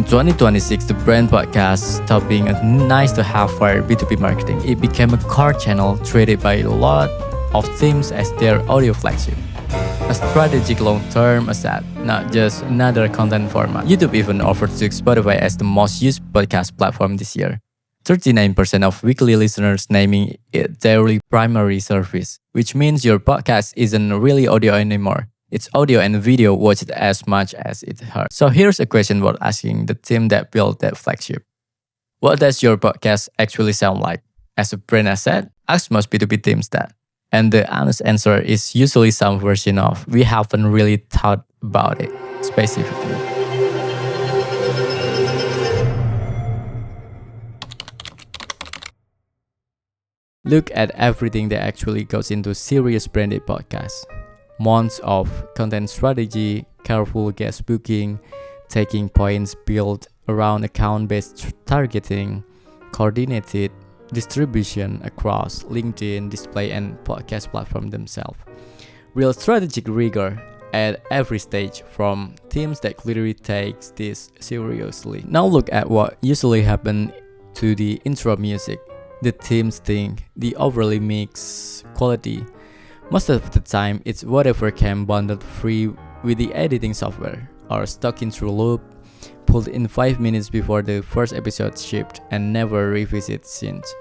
2026, the brand podcast stopped being a nice to have for B2B marketing. It became a core channel treated by a lot of teams as their audio flagship. A strategic long-term asset, not just another content format. YouTube even overtook Spotify as the most used podcast platform this year. 39% of weekly listeners naming it their primary service, which means your podcast isn't really audio anymore. It's audio and video watched as much as it heard. So here's a question worth asking the team that built that flagship. What does your podcast actually sound like? As a brand asset, ask most B2B teams that. And the honest answer is usually some version of we haven't really thought about it specifically. Look at everything that actually goes into serious branded podcasts. Months of content strategy, careful guest booking, taking points built around account-based targeting, coordinated distribution across LinkedIn, display, and podcast platform themselves. Real strategic rigor at every stage from teams that clearly takes this seriously. Now look at what usually happens to the intro music. The teams think the overly mixed quality. Most of the time, it's whatever came bundled free with the editing software, or stuck in through loop, pulled in 5 minutes before the first episode shipped, and never revisited since.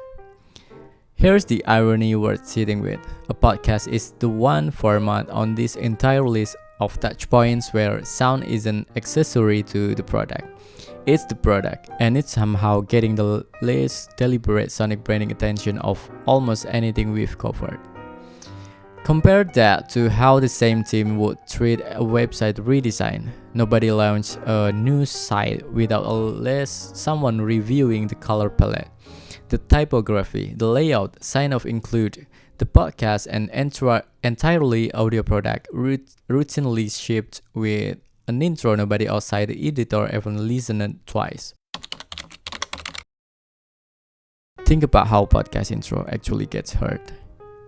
Here's the irony worth sitting with. A podcast is the one format on this entire list of touchpoints where sound is an accessory to the product. It's the product, and it's somehow getting the least deliberate sonic branding attention of almost anything we've covered. Compare that to how the same team would treat a website redesign. Nobody launched a new site without at least someone reviewing the color palette, the typography, the layout, sign off include. The podcast, an entirely audio product, routinely shipped with an intro nobody outside the editor even listened twice. Think about how podcast intro actually gets heard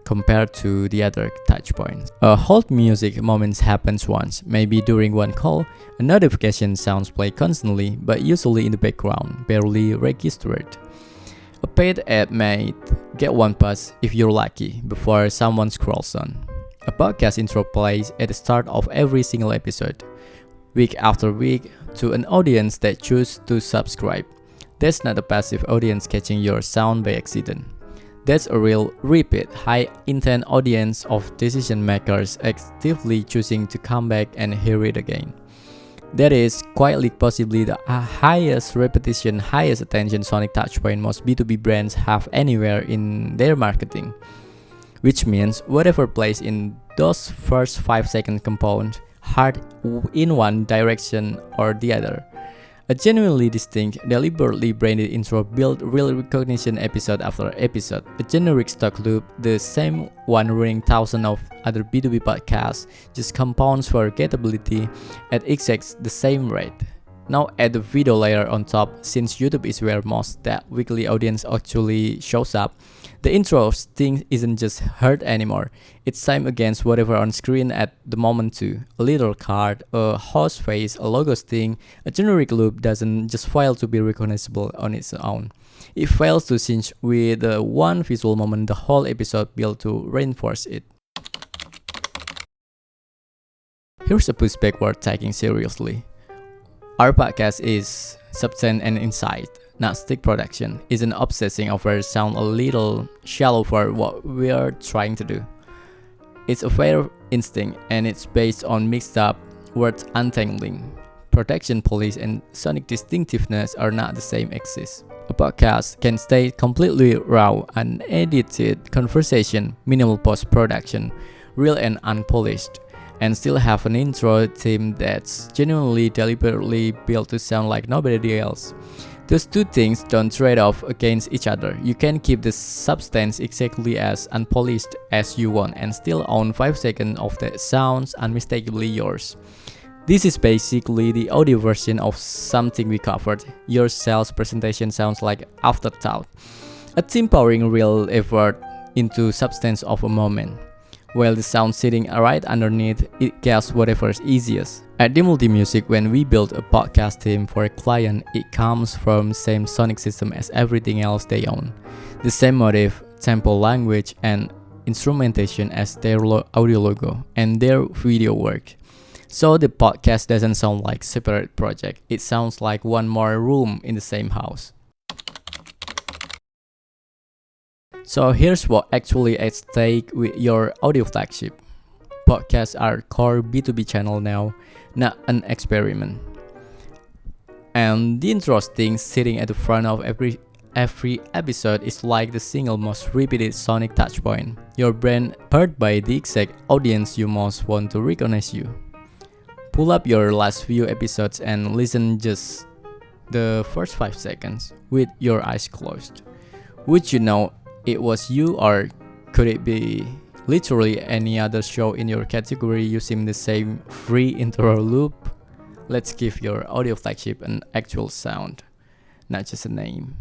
compared to the other touchpoints. A hold music moment happens once, maybe during one call. A notification sounds play constantly, but usually in the background, barely registered. A paid ad might get one pass if you're lucky before someone scrolls on. A podcast intro plays at the start of every single episode, week after week, to an audience that chooses to subscribe. That's not a passive audience catching your sound by accident. That's a real repeat, high-intent audience of decision makers actively choosing to come back and hear it again. That is quietly possibly the highest repetition, highest attention sonic touchpoint most B2B brands have anywhere in their marketing. Which means whatever plays in those first 5-second compound hard in one direction or the other. A genuinely distinct, deliberately branded intro built real recognition episode after episode. A generic stock loop, the same one running thousands of other B2B podcasts, just compounds forgettability at exactly the same rate. Now add the video layer on top, since YouTube is where most that weekly audience actually shows up. The intro thing isn't just heard anymore. It's time against whatever on screen at the moment too. A little card, a host face, a logo sting. A generic loop doesn't just fail to be recognizable on its own. It fails to sync with the one visual moment the whole episode built to reinforce it. Here's a pushback worth taking seriously. Our podcast is substance and insight, not stick production. Isn't obsessing over sound a little shallow for what we are trying to do. It's a fair instinct, and it's based on mixed up words untangling. Production police and sonic distinctiveness are not the same axis. A podcast can stay completely raw, unedited conversation, minimal post-production, real and unpolished, and still have an intro theme that's genuinely deliberately built to sound like nobody else. Those two things don't trade off against each other. You can keep the substance exactly as unpolished as you want and still own 5 seconds of that sounds unmistakably yours. This is basically the audio version of something we covered. Your sales presentation sounds like afterthought. A team pouring real effort into substance of a moment. while the sound sitting right underneath it gets whatever's easiest. At Dimulti Music, when we build a podcast theme for a client, it comes from the same sonic system as everything else they own. The same motif, tempo, language, and instrumentation as their audio logo and their video work. So the podcast doesn't sound like a separate project, it sounds like one more room in the same house. So here's what actually at stake with your audio flagship. Podcasts are core B2B channel now, not an experiment. And the interesting sitting at the front of every episode is like the single most repeated sonic touchpoint. Your brand heard by the exact audience you most want to recognize you. Pull up your last few episodes and listen just the first 5 seconds with your eyes closed. Would you know it was you, or could it be literally any other show in your category using the same free intro loop? Let's give your audio flagship an actual sound, not just a name.